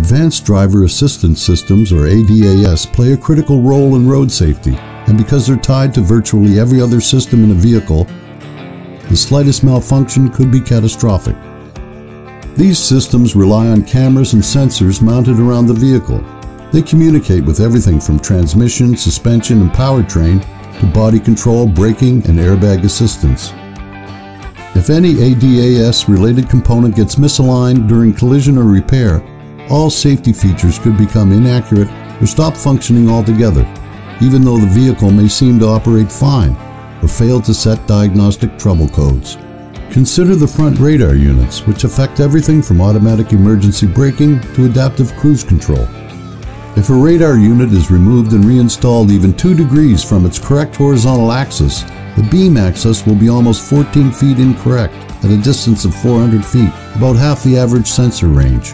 Advanced Driver Assistance Systems, or ADAS, play a critical role in road safety, and because they're tied to virtually every other system in a vehicle, the slightest malfunction could be catastrophic. These systems rely on cameras and sensors mounted around the vehicle. They communicate with everything from transmission, suspension, and powertrain to body control, braking, and airbag assistance. If any ADAS-related component gets misaligned during collision or repair, all safety features could become inaccurate or stop functioning altogether, even though the vehicle may seem to operate fine or fail to set diagnostic trouble codes. Consider the front radar units, which affect everything from automatic emergency braking to adaptive cruise control. If a radar unit is removed and reinstalled even 2 degrees from its correct horizontal axis, the beam axis will be almost 14 feet incorrect at a distance of 400 feet, about half the average sensor range.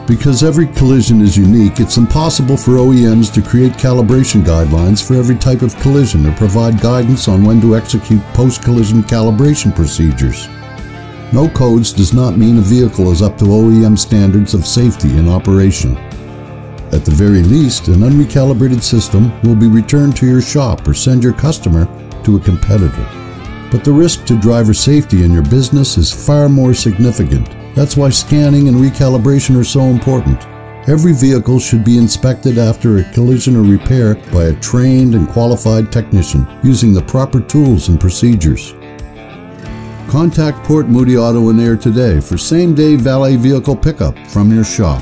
Because every collision is unique, it's impossible for OEMs to create calibration guidelines for every type of collision or provide guidance on when to execute post-collision calibration procedures. No codes does not mean a vehicle is up to OEM standards of safety in operation. At the very least, an unrecalibrated system will be returned to your shop or send your customer to a competitor. But the risk to driver safety in your business is far more significant. That's why scanning and recalibration are so important. Every vehicle should be inspected after a collision or repair by a trained and qualified technician using the proper tools and procedures. Contact Port Moody Auto and Air today for same-day valet vehicle pickup from your shop.